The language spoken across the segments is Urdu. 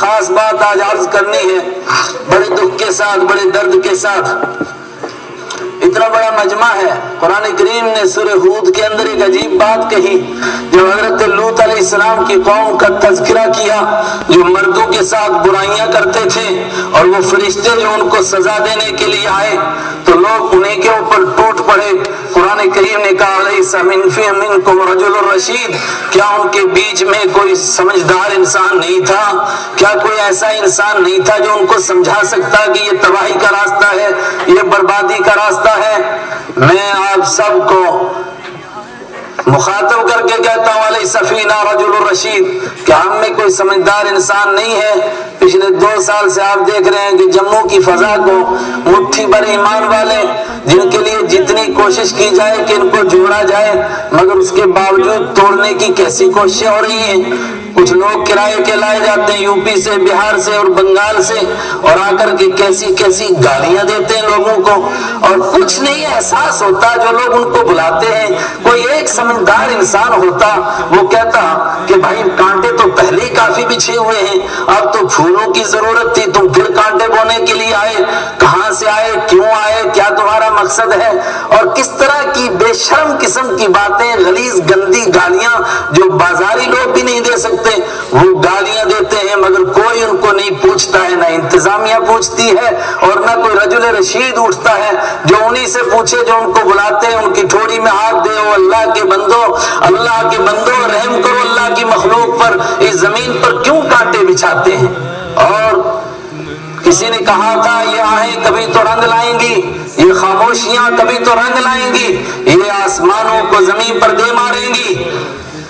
خاص بات آج عرض کرنی ہے، بڑے دکھ کے ساتھ، بڑے درد کے ساتھ۔ اتنا بڑا مجمع ہے، قرآن کریم نے سورہ ہود کے اندر ایک عجیب بات کہی، جو حضرت لوط علیہ السلام کی قوم کا تذکرہ کیا، جو مردوں کے ساتھ برائیاں کرتے تھے، اور وہ فرشتے جو ان کو سزا دینے کے لیے آئے تو لوگ انہیں کے اوپر ٹوٹ پڑے۔ قرآن کریم نے کہا لیس منکم رجل رشید، کیا ان کے بیچ میں کوئی سمجھدار انسان نہیں تھا؟ کیا کوئی ایسا انسان نہیں تھا جو ان کو سمجھا سکتا کہ یہ تباہی کا راستہ ہے، یہ بربادی کا راستہ ہے؟ میں آپ سب کو مخاطب کر کے کہتا ہوں علیہ سفینہ رجل رشید، کہ ہم میں کوئی سمجھدار انسان نہیں ہے؟ پچھلے 2 سال سے آپ دیکھ رہے ہیں کہ جموں کی فضا کو مٹھی بھر ایمان والے، جن کے لیے جتنی کوشش کی جائے کہ ان کو جوڑا جائے، مگر اس کے باوجود توڑنے کی کیسی کوششیں ہو رہی ہیں۔ کچھ لوگ کرائے کے لائے جاتے ہیں یو پی سے، بہار سے اور بنگال سے، اور آ کر کے کیسی کیسی گالیاں دیتے ہیں لوگوں کو، اور کچھ نہیں احساس ہوتا جو لوگ ان کو بلاتے ہیں۔ کوئی ایک سمجھدار انسان ہوتا، وہ کہتا کہ بھائی کانٹے تو پہلے ہی کافی بچھے ہوئے ہیں، اب تو پھولوں کی ضرورت تھی، تم پھر کانٹے بونے کے لیے آئے، کہاں سے آئے، کیوں آئے، کیا تمہارا مقصد ہے؟ اور کس طرح کی بے شرم قسم کی باتیں، غلیظ گندی گالیاں جو بازاری لوگ بھی نہیں دے سکتے، وہ گالیاں دیتے ہیں، مگر کوئی ان کو نہیں پوچھتا ہے، نہ انتظامیہ پوچھتی ہے اور نہ کوئی رجل رشید اٹھتا ہے جو انہی سے پوچھے جو ان کو بلاتے ہیں، ان کی ٹھوڑی میں ہاتھ دے، او اللہ کے بندو، اللہ کے بندو رحم کرو اللہ کی مخلوق پر، اس زمین پر کیوں کانٹے بچھاتے ہیں؟ اور کسی نے کہا تھا یہ آہیں کبھی تو رنگ لائیں گی، یہ خاموشیاں کبھی تو رنگ لائیں گی، یہ آسمانوں کو زمین پر دے ماریں گی۔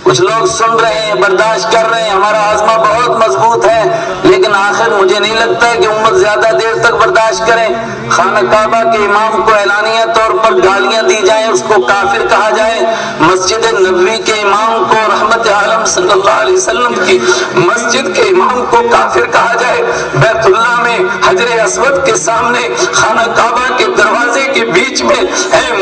کچھ لوگ سن رہے ہیں، برداشت کر رہے ہیں، ہمارا عزمہ بہت مضبوط ہے، لیکن آخر مجھے نہیں لگتا ہے کہ امت زیادہ دیر تک برداشت کریں۔ خانہ کعبہ کے امام کو اعلانیہ طور پر گالیاں دی جائیں، اس کو کافر کہا جائے، مسجد نبوی کے امام کو، رحمت عالم صلی اللہ علیہ وسلم کی مسجد کے امام کو کافر کہا جائے، بیت اللہ میں حجر اسود کے سامنے، خانہ کعبہ کے دروازے کے بیچ میں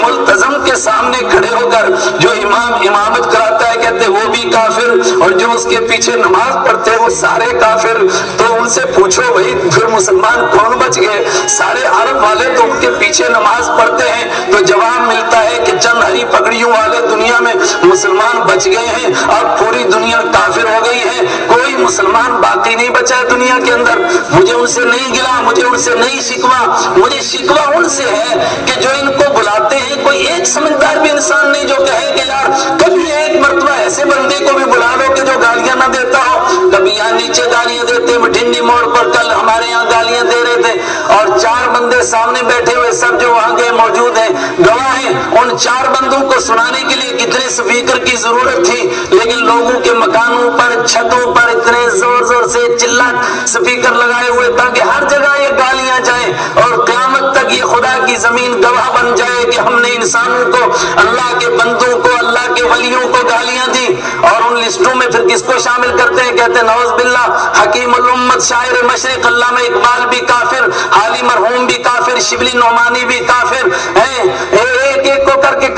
ملتزم کے سامنے کھڑے ہو کر جو امام امامت کراتا ہے کہتے وہ بھی کافر، اور جو اس کے پیچھے نماز پڑھتے وہ سارے کافر۔ تو ان سے پوچھو بھائی پھر مسلمان کون بچ گئے؟ سارے عرب والے تو ان کے پیچھے نماز پڑھتے ہیں، تو جواب ملتا ہے کہ چند ہری پگڑیوں والے دنیا میں مسلمان بچ گئے ہیں، اب پوری دنیا کافر ہو گئی ہے، کوئی مسلمان باقی نہیں بچا ہے دنیا کے اندر۔ مجھے ان سے نہیں گلا، مجھے ان سے نہیں شکوا، مجھے شکوا ان سے ہے کہ جو ان کو بلاتے ہیں کوئی ایک سمجھدار بھی انسان نہیں جو کہے کہ یار کبھی ایک مرتبہ ایسے بندے کو بھی بلا لو کہ جو گالیاں نہ دیتا ہو۔ کبھی یہاں نیچے گالیاں دیتے، بٹھنی موڑ پر کل ہمارے یہاں گالیاں دے رہے تھے، اور 4 بندے سامنے بیٹھے ہوئے سب جو وہاں گئے موجود ہیں، گواہ ہیں، ان 4 بندوں کو سنانے کے لیے کتنے سپیکر کی ضرورت تھی، لیکن لوگوں کے مکانوں پر، چھتوں پر اتنے زور زور سے چلا سپیکر لگائے ہوئے تاکہ ہر جگہ یہ گالیاں جائیں، اور قیامت تک یہ خدا کی زمین گواہ بن جائے کہ ہم نے انسانوں کو، اللہ کے بندوں کو، اللہ کے ولیوں کو گالیاں دی۔ اور ان لسٹوں میں پھر کس کو شامل کرتے ہیں؟ کہتے ہیں نعوذ باللہ حکیم الامت، شاعر مشرق علامہ اقبال بھی کافر، حالی مرحوم بھی کافر، شبلی نعمانی بھی کافر ہیں، ایک ایک کو کر کے